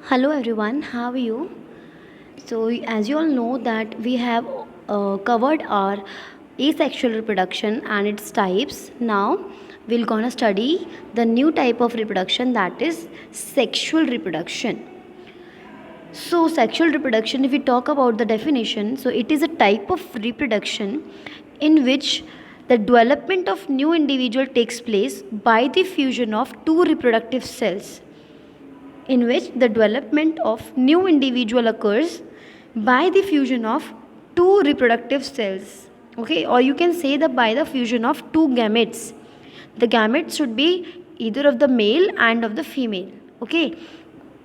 Hello everyone, how are you? So as you all know that we have covered our asexual reproduction and its types. Now we're gonna study the new type of reproduction, that is sexual reproduction. So sexual reproduction, if we talk about the definition, so it is a type of reproduction in which the development of new individual takes place by the fusion of two reproductive cells, in which the development of new individual occurs by the fusion of two reproductive cells, okay, or you can say that by the fusion of two gametes. The gametes should be either of the male and of the female, okay.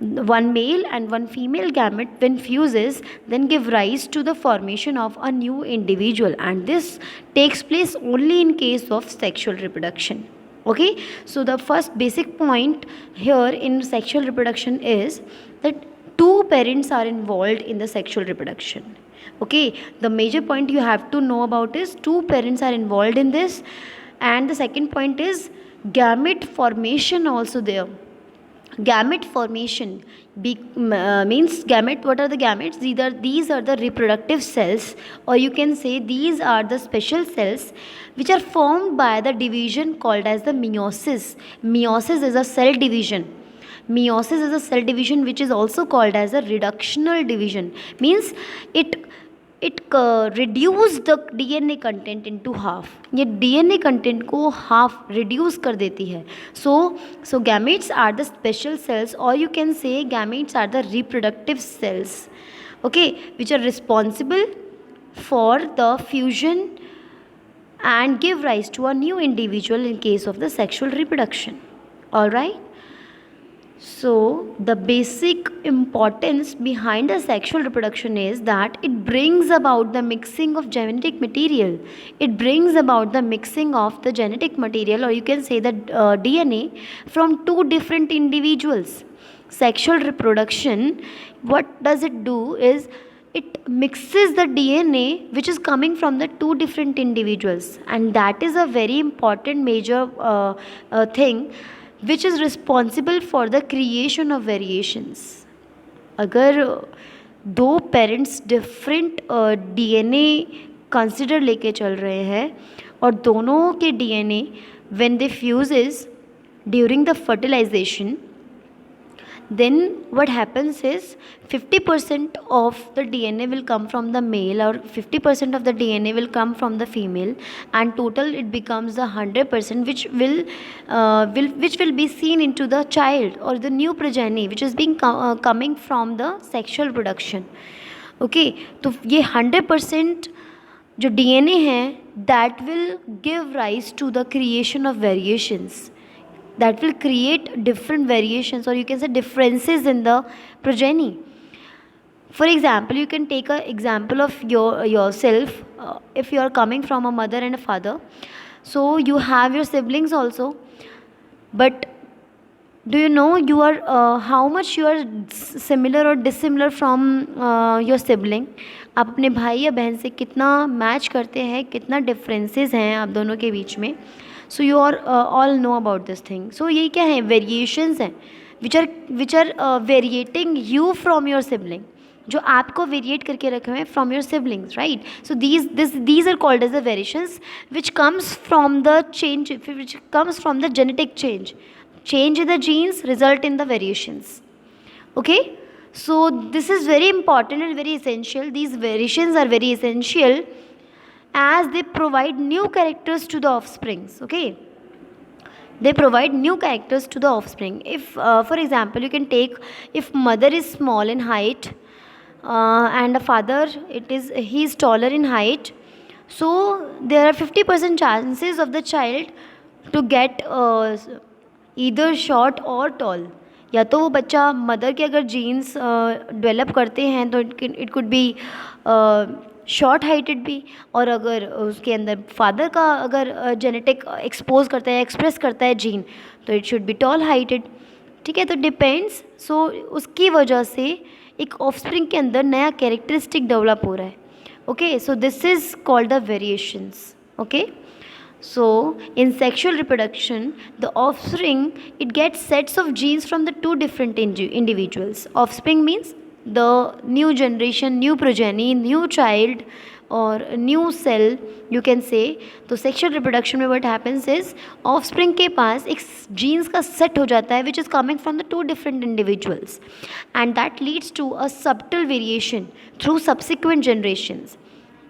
One male and one female gamete when fuses then give rise to the formation of a new individual, and this takes place only in case of sexual reproduction. Okay, so the first basic point here in sexual reproduction is that two parents are involved in the sexual reproduction. Okay, the major point you have to know about is two parents are involved in this, and the second point is gamete formation also there. Gamete formation means gamete. What are the gametes? These are the reproductive cells, or you can say these are the special cells which are formed by the division called as the meiosis. Meiosis is a cell division. Meiosis is a cell division which is also called as a reductional division. Means it reduce the DNA content into half. ये DNA content को half reduce कर देती है. So gametes are the special cells, और you can say gametes are the reproductive cells, okay, which are responsible for the fusion and give rise to a new individual in case of the sexual reproduction. All right. So the basic importance behind the sexual reproduction is that it brings about the mixing of genetic material. It brings about the mixing of the genetic material, or you can say the DNA from two different individuals. Sexual reproduction, what does it do is it mixes the DNA which is coming from the two different individuals, and that is a very important major thing which is responsible for the creation of variations. अगर दो parents different DNA consider लेके चल रहे हैं और दोनों के DNA when they fuses during the fertilization, then what happens is 50% of the DNA will come from the male, or 50% of the DNA will come from the female, and total it becomes the 100% which will be seen into the child or the new progeny which is being coming from the sexual production. Okay, तो ये 100% जो DNA है that will give rise to the creation of variations, that will create different variations, or you can say differences in the progeny. For example, you can take an example of yourself. If you are coming from a mother and a father, so you have your siblings also, but do you know you are how much you are similar or dissimilar from your sibling? आप अपने भाई या बहन से कितना match करते हैं, कितना डिफरेंसेस हैं आप दोनों के बीच में. So you are all know about this thing. So ये क्या है? वेरिएशंस हैं which are variating you from your sibling, जो आपको वेरिएट करके रखे हुए हैं from your siblings, right. So these are called as the variations which comes from the change, which comes from the genetic change. Change in the genes result in the variations. Okay, so this is very important and very essential. These variations are very essential as they provide new characters to the offsprings. Okay, they provide new characters to the offspring. If for example, you can take, if mother is small in height and a father he is taller in height, so there are 50% chances of the child to get either short और toll. या तो वो बच्चा mother के अगर jeans develop करते हैं तो it could be short heighted भी, और अगर उसके अंदर फादर का अगर जेनेटिक एक्सपोज करता है, एक्सप्रेस करता है जीन, तो it should be toll heighted. ठीक है, तो डिपेंड्स. सो उसकी वजह से एक ऑफस्प्रिंग के अंदर नया कैरेक्टरिस्टिक डेवलप हो रहा है. Okay, so this is called the variations. Okay, So, in sexual reproduction, the offspring, it gets sets of genes from the two different individuals. Offspring means the new generation, new progeny, new child or a new cell you can say. तो sexual reproduction में what happens is offspring के पास एक genes का set हो जाता है which is coming from the two different individuals, and that leads to a subtle variation through subsequent generations.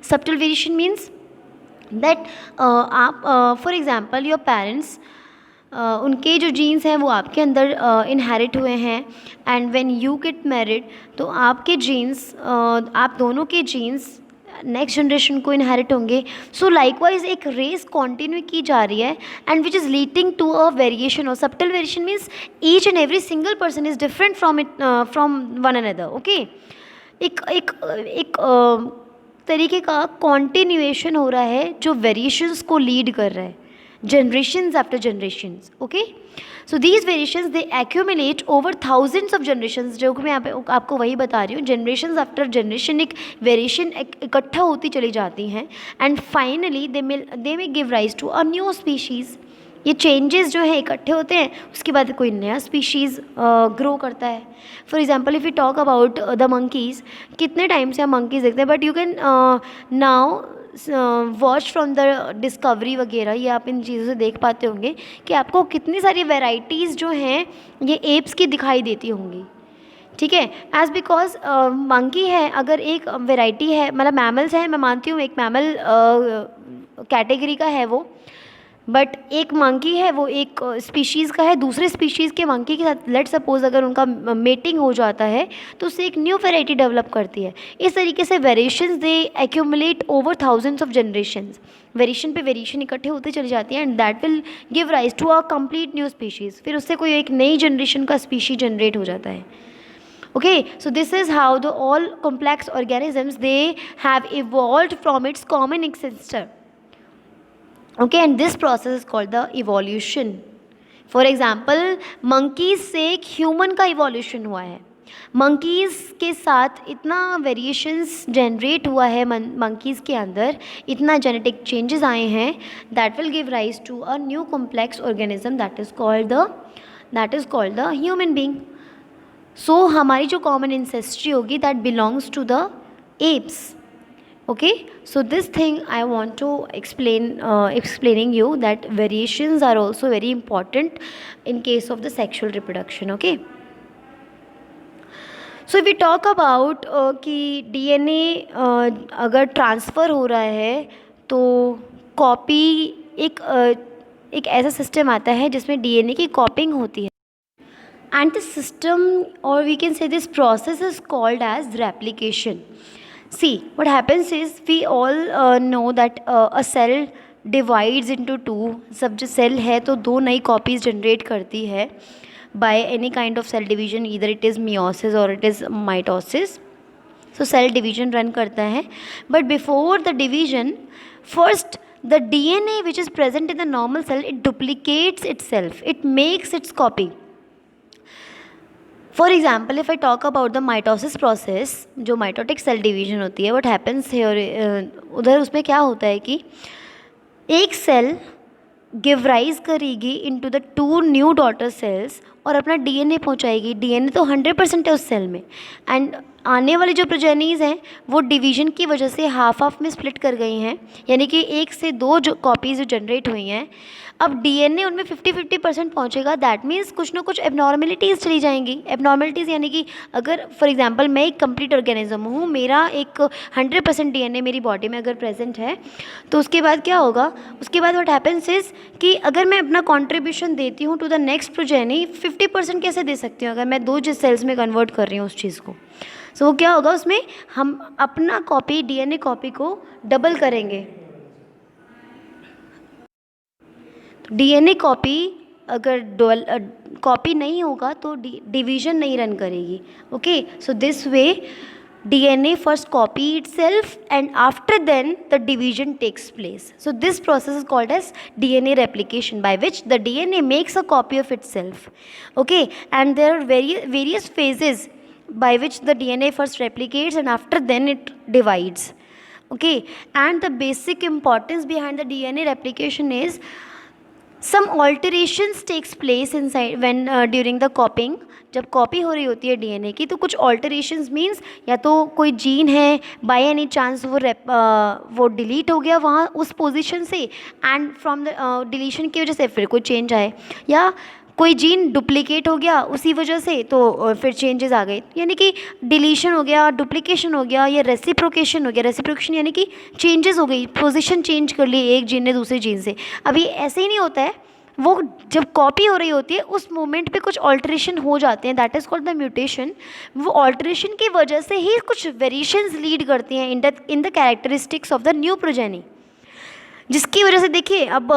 Subtle variation means that आप for example your parents, उनके जो jeans हैं वो आपके अंदर इनहेरिट हुए हैं, and when you get married तो आपके जीन्स, आप दोनों के जीन्स नेक्स्ट जनरेशन को इनहेरिट होंगे. सो लाइकवाइज एक रेस कंटिन्यू की जा रही है and which is leading to a variation. और subtle variation means each and every single person is different from one another. Okay, एक एक एक तरीके का कॉन्टिन्यूएशन हो रहा है जो वेरिएशंस को लीड कर रहा है, generations after generations. Okay, so these variations they accumulate over thousands of generations. जो कि मैं यहाँ पे आपको वही बता रही हूँ, जनरेशंस आफ्टर जनरेशन एक वेरिएशन इकट्ठा होती चली जाती हैं and finally they may give rise to a new species. ये चेंजेस जो है इकट्ठे होते हैं, उसके बाद कोई नया स्पीशीज़ ग्रो करता है. For example if you talk about the monkeys, कितने टाइम से हम मंकीज़ देखते हैं, but you can now watch from the discovery वगैरह, ये आप इन चीज़ों से देख पाते होंगे कि आपको कितनी सारी वेराइटीज़ जो हैं ये एप्स की दिखाई देती होंगी. ठीक है, एज बिकॉज मंकी है, अगर एक वेराइटी है, मतलब मैमल्स हैं, मैं मानती हूँ एक मैमल कैटेगरी का है वो, बट एक मंकी है वो एक स्पीशीज़ का है, दूसरे स्पीशीज़ के मंकी के साथ लेट सपोज अगर उनका मेटिंग हो जाता है तो उससे एक न्यू वेराइटी डेवलप करती है. इस तरीके से variations they accumulate over thousands of generations. Variation पे वेरिएशन इकट्ठे होते चली जाती है and that will give rise to a complete new species. फिर उससे कोई एक नई जनरेशन का स्पीशी जनरेट हो जाता है. Okay, so this is how the all complex organisms they have evolved from its common ancestor. Okay, and this process is called the evolution. For example, monkeys से एक human का evolution हुआ है. monkeys के साथ इतना variations generate हुआ है monkeys के अंदर, इतना genetic changes आए हैं, that will give rise to a new complex organism that is called the human being. So हमारी जो common ancestry होगी that belongs to the apes. Okay, so this thing I want to explaining you that variations are also very important in case of the sexual reproduction. Okay, so if we talk about कि DNA अगर transfer हो रहा है तो copy एक ऐसा system आता है जिसमें DNA की कॉपिंग होती है, and the system, or we can say this process, is called as replication. See, what happens is we all know that a cell divides into two. सब जो सेल है तो दो नई कॉपीज़ जनरेट करती है by any kind of cell division, either it is meiosis or it is mitosis. So cell division run करता है, but before the division, first the DNA which is present in the normal cell, it duplicates itself, it makes its copy. For example if I talk about the mitosis process, जो mitotic cell division होती है, what happens here, उधर उसमें क्या होता है कि एक सेल गिव राइज करेगी into the two new daughter cells और अपना डीएनए पहुंचाएगी. डीएनए तो 100% है उस सेल में, एंड आने वाली जो प्रोजेनीज़ हैं वो डिवीजन की वजह से हाफ में स्प्लिट कर गई हैं, यानी कि एक से दो जो कॉपीज़ जो जनरेट हुई हैं, अब डीएनए उनमें 50-50% पहुँचेगा. दैट मीन्स कुछ ना कुछ एबनॉर्मेलिटीज़ चली जाएंगी. एबनॉर्मेलिटीज़ यानी कि अगर फॉर एग्जांपल मैं एक कंप्लीट ऑर्गेनिज्म हूँ, मेरा एक 100% डीएनए मेरी बॉडी में अगर प्रेजेंट है, तो उसके बाद क्या होगा, उसके बाद व्हाट हैपेंस इज़ कि अगर मैं अपना कॉन्ट्रीब्यूशन देती हूँ टू द नेक्स्ट प्रोजेनी, 50% कैसे दे सकती हूँ अगर मैं दो जिस सेल्स में कन्वर्ट कर रही हूँ उस चीज़ को. सो वो क्या होगा, उसमें हम अपना कॉपी डीएनए कॉपी को डबल करेंगे. डीएनए कॉपी अगर कॉपी नहीं होगा तो डिवीजन नहीं रन करेगी. Okay, so this way DNA first copy itself and after then the division takes place. So this process is called as DNA replication, by which the DNA makes a copy of itself. Okay, and there are various phases by which the DNA first replicates and after then it divides. Okay, and the basic importance behind the DNA replication is some alterations takes place inside when during the copying. जब copy हो रही होती है DNA की तो कुछ ऑल्टरेशंस means या तो कोई जीन है बाय एनी चांस वो डिलीट हो गया वहाँ उस पोजीशन से, एंड फ्रॉम द डिलीशन की वजह से फिर कोई चेंज आए, या कोई जीन डुप्लीकेट हो गया उसी वजह से तो फिर चेंजेस आ गए। यानी कि डिलीशन हो गया, डुप्लीकेशन हो गया, या रेसिप्रोकेशन हो गया। रेसिप्रोकेशन यानी कि चेंजेस हो गई, पोजीशन चेंज कर ली एक जीन ने दूसरे जीन से। अभी ऐसे ही नहीं होता है, वो जब कॉपी हो रही होती है उस मोमेंट पे कुछ ऑल्ट्रेशन हो जाते हैं, that is called the mutation. वो ऑल्ट्रेशन की वजह से ही कुछ वेरिएशंस लीड करती हैं in the characteristics of the new progeny, जिसकी वजह से देखिए अब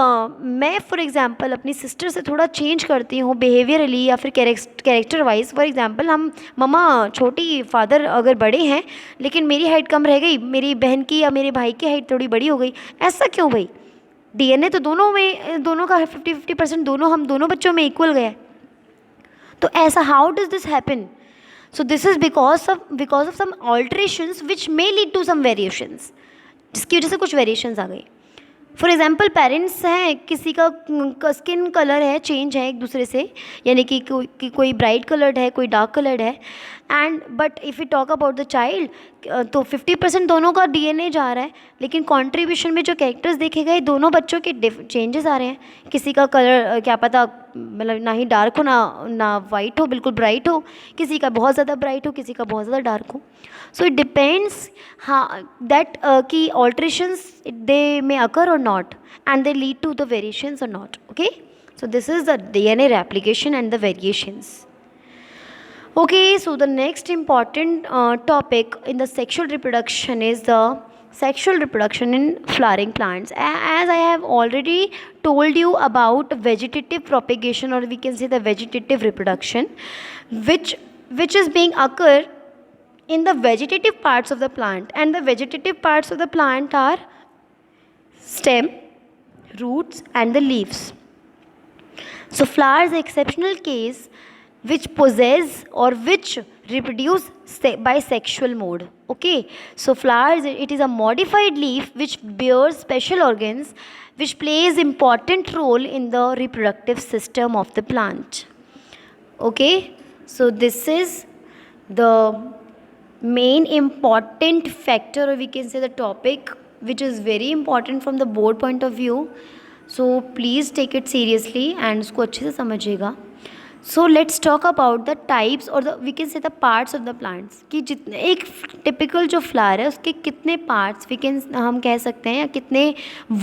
मैं फॉर एग्जांपल अपनी सिस्टर से थोड़ा चेंज करती हूँ बिहेवियरली या फिर कैरेक्टर वाइज। फॉर एग्जांपल हम मम्मा छोटी, फादर अगर बड़े हैं लेकिन मेरी हाइट कम रह गई, मेरी बहन की या मेरे भाई की हाइट थोड़ी बड़ी हो गई, ऐसा क्यों भाई? डीएनए तो दोनों का 50-50% हम दोनों बच्चों में इक्वल गया है, तो ऐसा how does this happen? So this is because of some alterations which may lead to some variations, जिसकी वजह से कुछ वेरिएशंस आ गई। फॉर एग्जाम्पल पेरेंट्स हैं, किसी का स्किन कलर है, चेंज है एक दूसरे से, यानी कि कोई ब्राइट कलर्ड है, कोई डार्क कलर्ड है, and but if you talk about the child तो 50% दोनों का डीएनए जा रहा है, लेकिन कंट्रीब्यूशन में जो कैरेक्टर्स देखे गए दोनों बच्चों के चेंजेस आ रहे हैं। किसी का कलर क्या पता मतलब ना ही डार्क हो ना वाइट हो, बिल्कुल ब्राइट हो, किसी का बहुत ज़्यादा ब्राइट हो, किसी का बहुत ज़्यादा डार्क हो। सो इट डिपेंड्स दैट कि alterations they may occur or not, and they lead to the variations or not. Okay, so this is the DNA replication and the variations. Okay, so the next important topic in the sexual reproduction is the sexual reproduction in flowering plants. As I have already told you about vegetative propagation, or we can say the vegetative reproduction, which is being occur in the vegetative parts of the plant, and the vegetative parts of the plant are stem, roots and the leaves. So flower is an exceptional case which possess or which reproduce by sexual mode. Okay, so flower it is a modified leaf which bears special organs which plays important role in the reproductive system of the plant. Okay, so this is the main important factor, or we can say the topic which is very important from the board point of view. So please take it seriously and उसको अच्छे से समझिएगा. So let's talk about the types or the we can say the parts of the plants, कि जितने एक typical जो flower है उसके कितने parts हम कह सकते हैं, या कितने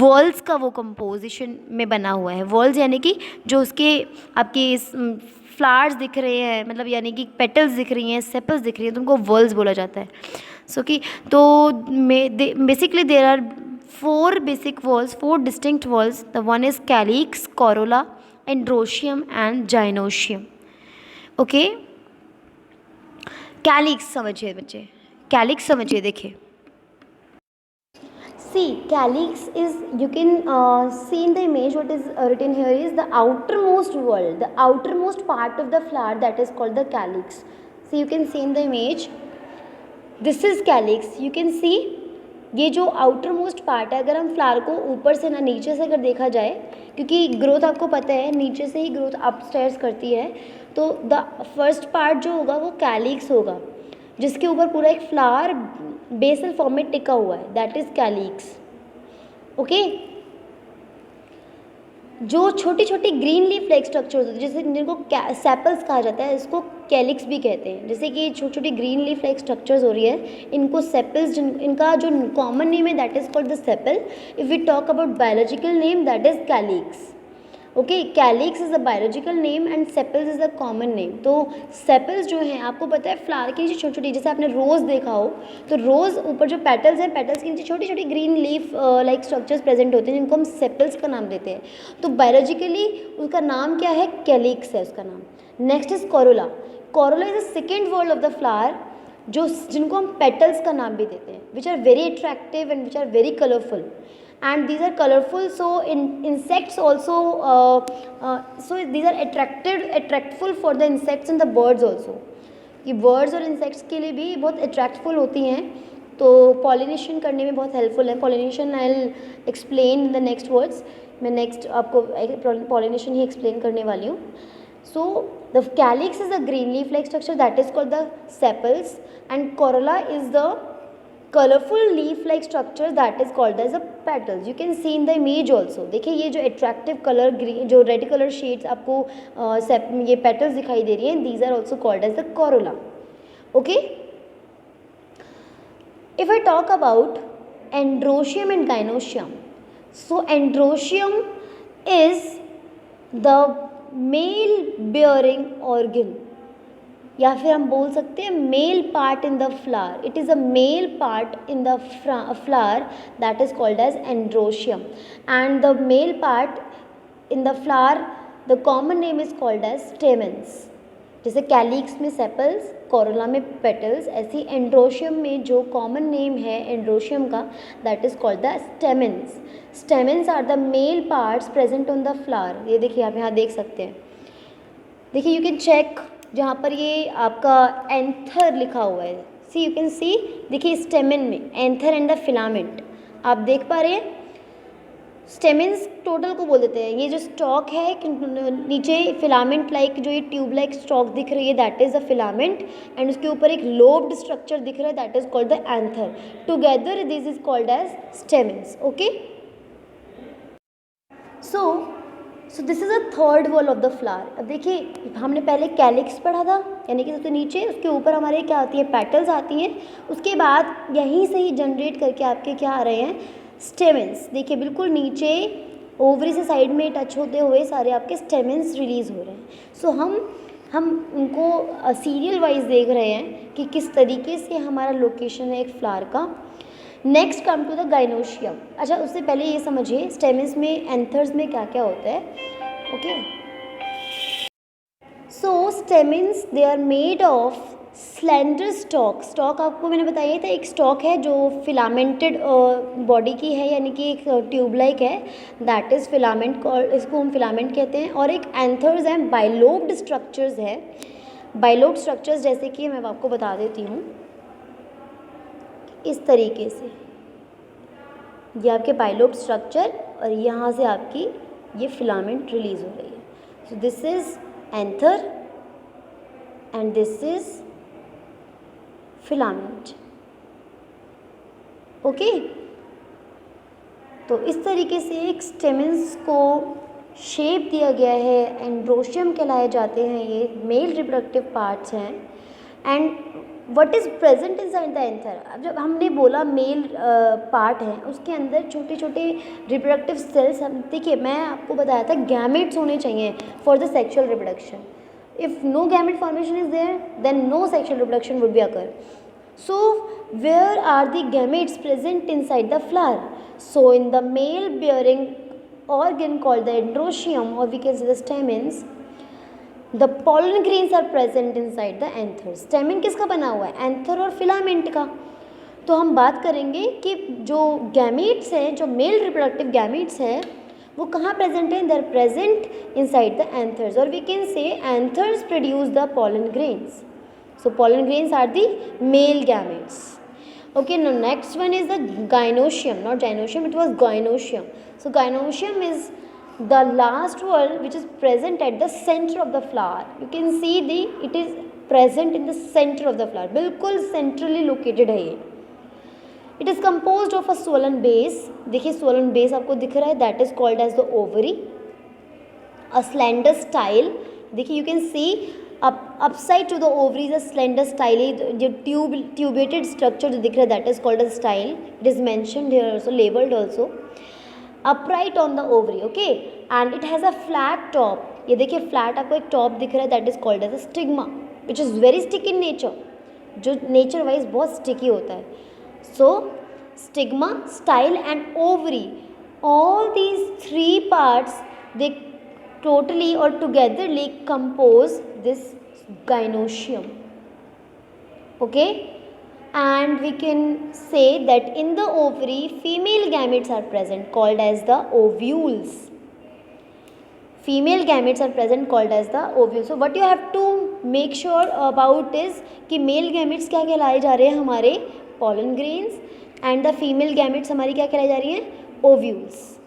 walls का वो composition में बना हुआ है. walls यानी कि जो उसके आपके फ्लावर्स दिख रहे हैं, मतलब यानी कि पेटल्स दिख रही हैं, सेपल्स दिख रही हैं, तो उनको वर्ल्स बोला जाता है. सो कि तो basically there are 4 basic walls, 4 distinct walls. The one is calyx, corolla, androecium and gynoecium. Okay, calyx समझिए बच्चे, कैलिक्स समझिए. देखिए, see, calyx is, you can see in the image what is written here is the outermost wall, the outermost part of the flower, that is called the calyx. So you can see in the image, this is calyx. You can see ये जो outer most part है, अगर हम flower को ऊपर से ना नीचे से अगर देखा जाए, क्योंकि ग्रोथ आपको पता है नीचे से ही ग्रोथ अपस्टेयर्स करती है, तो द फर्स्ट पार्ट जो होगा वो कैलिक्स होगा, जिसके ऊपर पूरा एक फ्लावर बेसल फॉर्म में टिका हुआ है, दैट इज कैलिक्स. ओके, जो छोटी छोटी ग्रीन लीफ लाइक स्ट्रक्चर्स होते हैं, जैसे जिनको सेपल्स कहा जाता है, इसको कैलिक्स भी कहते हैं. जैसे कि छोटी छोटी ग्रीन लीफ लाइक स्ट्रक्चर्स हो रही है, इनको सेपल्स, इनका जो कॉमन नेम है that is called the sepal. If we talk about biological name that is calyx. Okay, calyx is a biological name and sepals is a common name. तो sepals जो हैं, आपको पता है फ्लावर की छोटी छोटी, जैसे आपने रोज़ देखा हो, तो रोज़ ऊपर जो पेटल्स हैं, पेटल्स के नीचे छोटी छोटी green leaf like structures present होते हैं, जिनको हम सेपल्स का नाम देते हैं. तो बायोलॉजिकली उसका नाम क्या है? कैलिक्स है उसका नाम. Next is corolla. Corolla is the second word of the flower, जिनको हम पेटल्स का नाम भी देते हैं, which are very attractive and which are very colourful. And these are colorful, so insects also so these are attractful for the insects and the birds also. ये birds और insects के लिए भी बहुत attractful होती हैं, तो पॉलिनेशन करने में बहुत हेल्पफुल है. Pollination I will explain in the next words. मैं नेक्स्ट आपको पॉलिनेशन ही एक्सप्लेन करने वाली हूँ. So the calyx is a green leaf-like structure that is called the sepals, and corolla is the colorful leaf-like structure that is called as the petals. You can see in the image also. देखिए ये जो attractive color green, जो red color shades आपको ये petals दिखाई दे रही हैं, these are also called as the corolla. Okay. If I talk about androecium and gynoecium, so androecium is the male bearing organ, या फिर हम बोल सकते हैं male part in the flower. It is a male part in the flower that is called as androecium, and the male part in the flower the common name is called as stamens. जैसे calyx में sepals, corolla में petals, ऐसी androecium में जो common name है androecium का that is called the stamens. Stamens are the mail parts present on the flower. ये देखिए आप यहाँ देख सकते हैं. देखिए यू कैन चेक जहाँ पर ये आपका एंथर लिखा हुआ है. सी यू कैन सी, देखिए स्टेमेन में एंथर एंड द फिलामेंट आप देख पा रहे हैं. स्टेमेंस टोटल को बोल देते हैं. ये जो स्टॉक है नीचे फिलामेंट लाइक जो ये ट्यूब लाइक स्टॉक दिख रही है that is the filament, and उसके ऊपर एक लोब्ड स्ट्रक्चर दिख रहा है that is called the anther. Together this is called as stamens. Okay, so this is a third whorl of the flower. अब देखिए हमने पहले कैलिक्स पढ़ा था, यानी कि सबसे नीचे, उसके ऊपर हमारे क्या आती है, पेटल्स आती हैं. उसके बाद यहीं से ही जनरेट करके आपके क्या आ रहे हैं, स्टेमेंस. देखिए बिल्कुल नीचे ओवरी से साइड में टच होते हुए सारे आपके स्टेमेंस रिलीज़ हो रहे हैं. सो हम उनको सीरियल वाइज देख रहे हैं कि किस तरीके से हमारा लोकेशन है एक फ्लावर का. Next come to the gynoecium. अच्छा उससे पहले ये समझिए स्टेमेंस में एंथर्स में क्या क्या होता है. Okay, so stamens they are made of slender stalk. Stalk आपको मैंने बताया था, एक स्टॉक है जो फिलामेंटेड बॉडी की है, यानी कि एक ट्यूब लाइक है दैट इज़ फिलामेंट, इसको हम फिलामेंट कहते हैं. और एक एंथर्स हैं, बाइलोब्ड स्ट्रक्चर्स है. बाइलोब्ड स्ट्रक्चर्स जैसे कि मैं आपको बता देती हूँ इस तरीके से, ये आपके बाइलोब्ड स्ट्रक्चर और यहाँ से आपकी ये फिलामेंट रिलीज़ हो रही है. सो this is anther and this is filament. Okay, तो इस तरीके से एक स्टेमेंस को शेप दिया गया है. एंड्रोशियम कहलाए जाते हैं, ये मेल रिप्रोडक्टिव पार्ट्स हैं. And what is present inside the anther. अब जब हमने बोला मेल पार्ट है, उसके अंदर छोटे छोटे रिप्रोडक्टिव सेल्स. हम देखिए मैं आपको बताया था गैमेट्स होने चाहिए for the sexual reproduction. If no gamete formation is there, then no sexual reproduction would be occur. So where are the gametes present inside the flower? So in the male bearing organ called the androecium, or we can say the stamens, the pollen grains are present inside the anthers. Stamen किसका बना हुआ है, anther और filament का. तो हम बात करेंगे कि जो गैमेट्स हैं, जो मेल रिप्रोडक्टिव गैमेट्स हैं, वो कहाँ प्रेजेंट है, they're present inside the anthers, और we can say anthers produce the pollen grains. So pollen grains are the male gametes. Okay, no next one is the gynoecium, not gynoecium, it was gynoecium. So gynoecium is the last wall which is present at the center of the flower. You can see it is present in the center of the flower, बिल्कुल centrally located है ये. It is compose of a swollen base. देखिए swollen base आपको दिख रहा है, that is called as the ovary. A slender style, देखिए you can see upside to the ovary is a slender style. जो tubated structure जो दिख रहा है that is called as style. It is mentioned here also, labelled also. Upright on the ovary. Okay, and it has a flat top. ये देखिए flat आपको एक top दिख रहा है that is called as a stigma, which is very sticky in nature, जो nature wise बहुत sticky होता है. So stigma, style and ovary, all these three parts, they totally or togetherly compose this gynoecium. Okay, and we can say that in the ovary female gametes are present called as the ovules. Female gametes are present called as the ovules. So what you have to make sure about is कि male gametes क्या कहलाए जा रहे हैं, हमारे pollen grains, and the female gametes हमारी क्या कहलाई जा रही हैं? Ovules.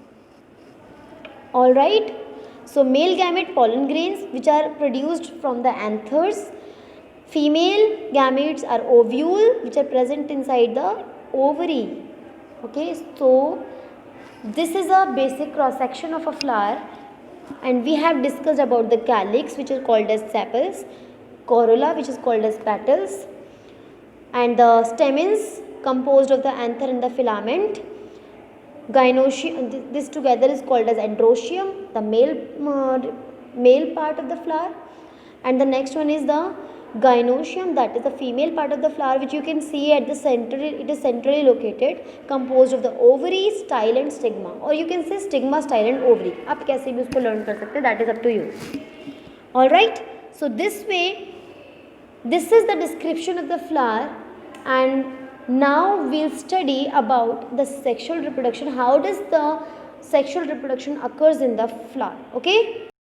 All right. So male gamete pollen grains which are produced from the anthers. Female gametes are ovule which are present inside the ovary. Okay, so this is a basic cross section of a flower, and we have discussed about the calyx which is called as sepals, corolla which is called as petals, and the stamens composed of the anther and the filament. Gynoecium, this together is called as androecium, the male part of the flower, and the next one is the gynoecium, that is the female part of the flower, which you can see at the center. It is centrally located, composed of the ovary, style and stigma, or you can say stigma, style and ovary. आप कैसे भी उसको learn कर सकते हैं, that is up to you. All right. So this way, this is the description of the flower, and now we'll study about the sexual reproduction. How does the sexual reproduction occurs in the flower? Okay.